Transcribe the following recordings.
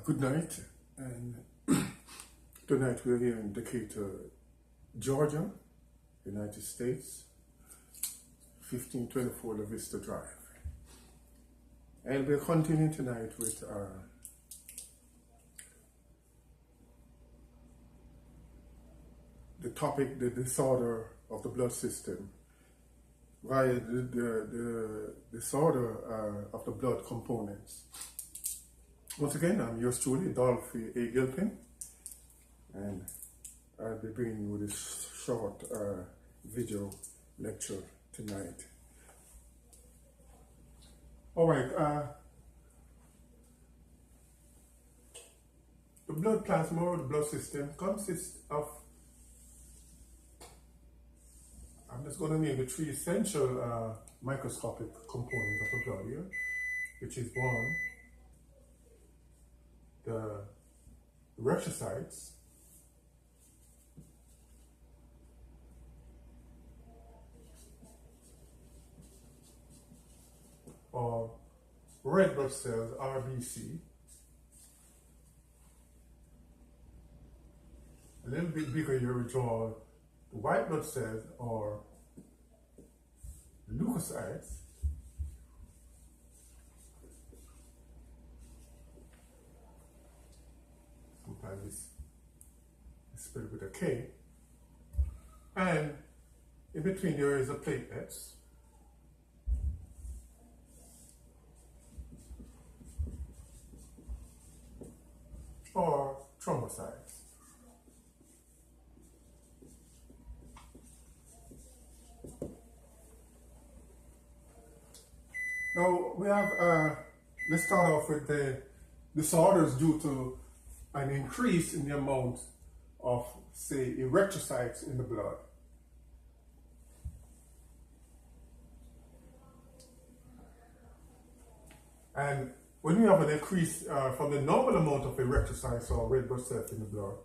Good night, and tonight we're here in Decatur, Georgia, United States, 1524 LaVista Drive. And we're continuing tonight with the topic, the disorder of the blood system, via the disorder of the blood components. Once again, I'm yours truly, Dolphy Gilpin, and I'll be bringing you this short video lecture tonight. All right, the blood plasma, or the blood system, consists of, I'm just going to name the three essential microscopic components of the blood here, which is one, the erythrocytes, or red blood cells, RBC. A little bit bigger here we draw the white blood cells, or leukocytes. Sometimes it's spelled with a K. And in between there is the platelets. Or thrombocytes. Now we have, let's start off with the disorders due to an increase in the amount of, say, erythrocytes in the blood. And when you have an increase from the normal amount of erythrocytes or red blood cells in the blood,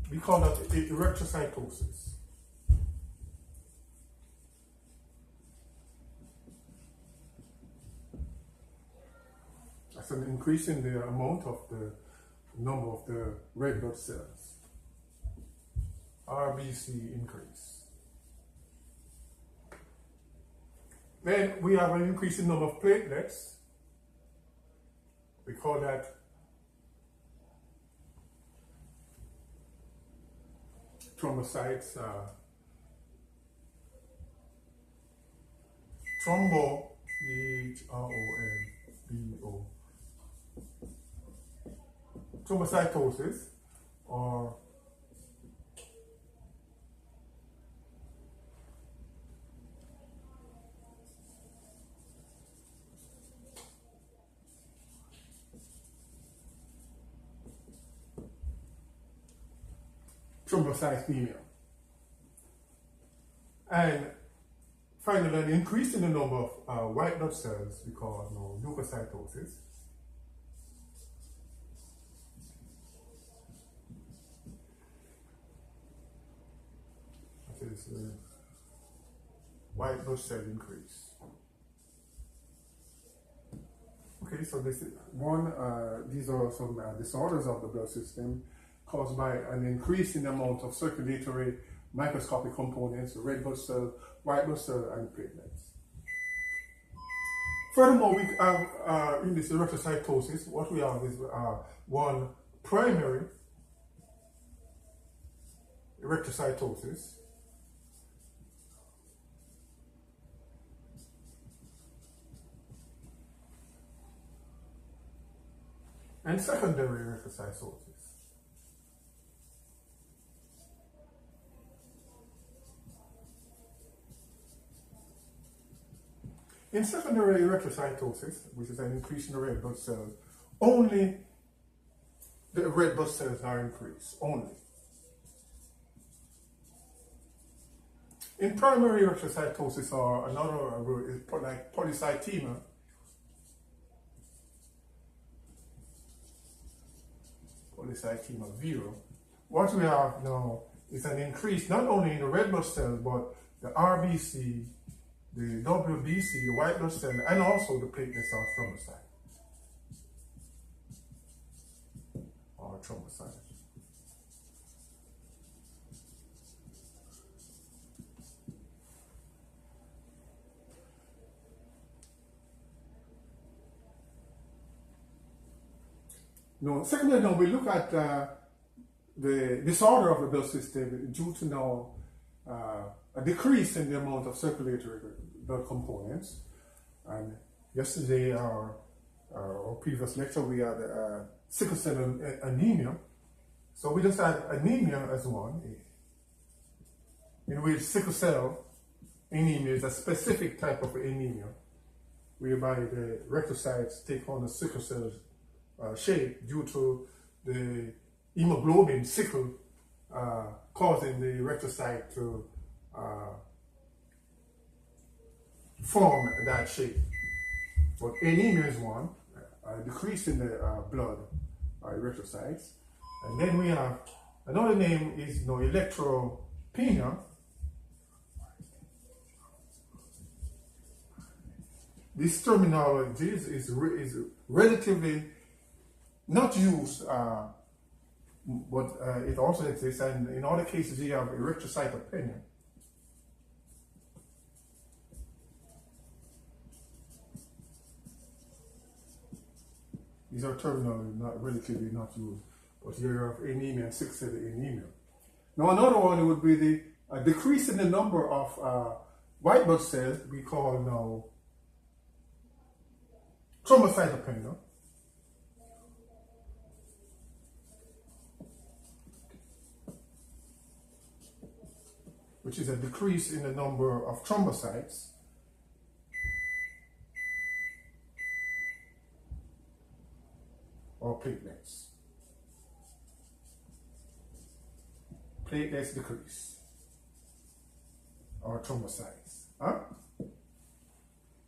we call that erythrocytosis. That's an increase in the amount of the number of the red blood cells. RBC increase. Then we have an increase in number of platelets. We call that thrombocytes, thrombocytosis, or thrombocythemia. And finally, an increase in the number of white blood cells we call leukocytosis. That is white blood cell increase. Okay, so this is one. These are some disorders of the blood system caused by an increase in the amount of circulatory microscopic components, red blood cell, white blood cell, and platelets. Furthermore, we have in this erythrocytosis, what we have is one, primary erythrocytosis, and secondary erythrocytosis. In secondary erythrocytosis, which is an increase in the red blood cells, only the red blood cells are increased, only. In primary erythrocytosis, or another word is like polycythemia, polycythemia vera, what we have now is an increase not only in the red blood cells, but the RBC, the WBC, the white blood cell, and also the platelets or thrombocytes. or thrombocytes. Now, secondly, now we look at the disorder of the blood system due to now a decrease in the amount of circulatory blood components. And yesterday, our previous lecture, we had sickle cell anemia. So we just had anemia as one, in which sickle cell anemia is a specific type of anemia, whereby the erythrocytes take on a sickle cell shape due to the hemoglobin sickle causing the erythrocyte to form that shape. But anemia is one, a decrease in the blood erythrocytes. And then we have another name is electropenia. This terminology is relatively not used, but it also exists, and in other cases you have erythrocytopenia. These are terminology not relatively not used, but you have anemia and sickle cell anemia. Now another one would be the decrease in the number of white blood cells we call now thrombocytopenia. Which is a decrease in the number of thrombocytes. Or platelets. Platelets decrease. Or thrombocytes. Huh?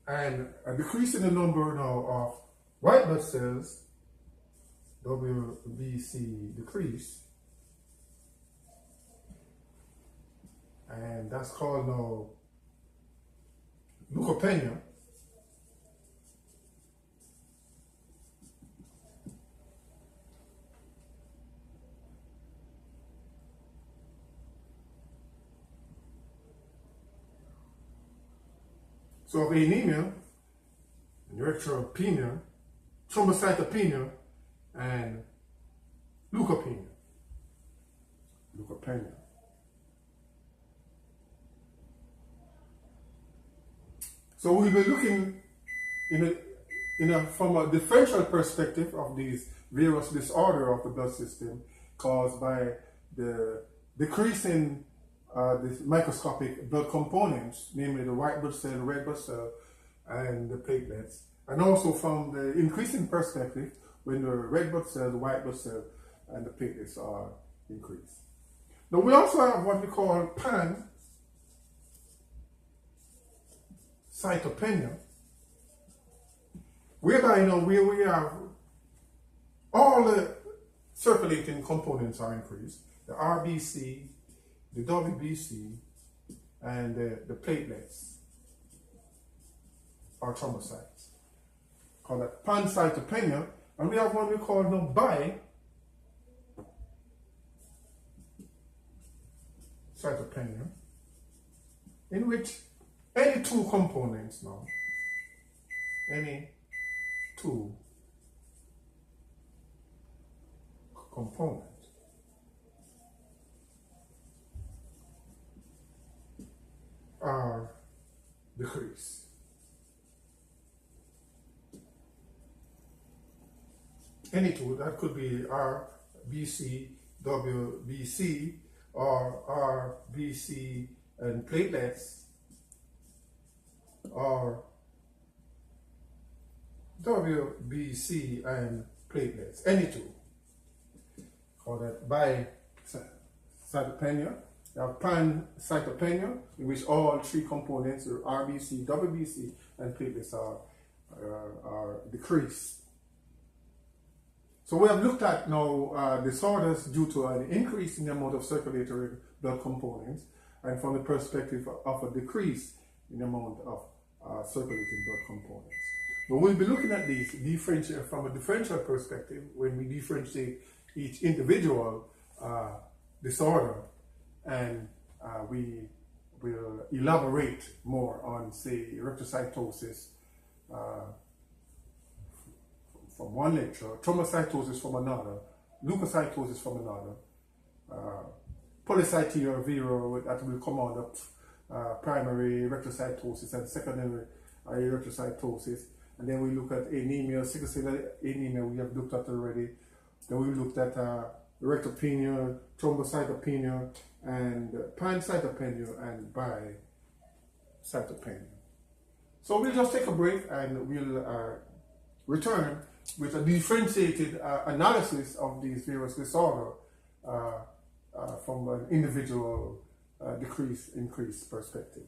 And a decrease in the number now of white blood cells, WBC decrease. And that's called now leukopenia. So of anemia, erythropenia, thrombocytopenia, and leukopenia. Leukopenia. So we'll be looking from a differential perspective of these various disorder of the blood system caused by the decrease in the microscopic blood components, namely the white blood cell, red blood cell, and the platelets, and also from the increasing perspective when the red blood cell, the white blood cell, and the platelets are increased. Now we also have what we call pancytopenia, whereby where we have all the circulating components are increased, the RBC, the WBC, and the platelets or thrombocytes. Call that pancytopenia, and we have what we call bicytopenia, in which any two components any two components are decreased. Any two, that could be RBC, WBC, or RBC and platelets, or WBC and platelets, any two. Call that bicytopenia. You have pancytopenia, in which all three components, RBC, WBC, and platelets are decreased. So we have looked at now disorders due to an increase in the amount of circulatory blood components, and from the perspective of a decrease in the amount of circulating blood components. But we'll be looking at these from a differential perspective when we differentiate each individual disorder, and we will elaborate more on, say, erythrocytosis from one lecture, thrombocytosis from another, leukocytosis from another, polycythemia vera that will come on up, primary erythrocytosis and secondary erythrocytosis, and then we look at anemia, sickle cell anemia we have looked at already. Then we looked at erythropenia, thrombocytopenia, and pancytopenia and bicytopenia. So we'll just take a break and we'll return with a differentiated analysis of these various disorders from an individual increase perspective.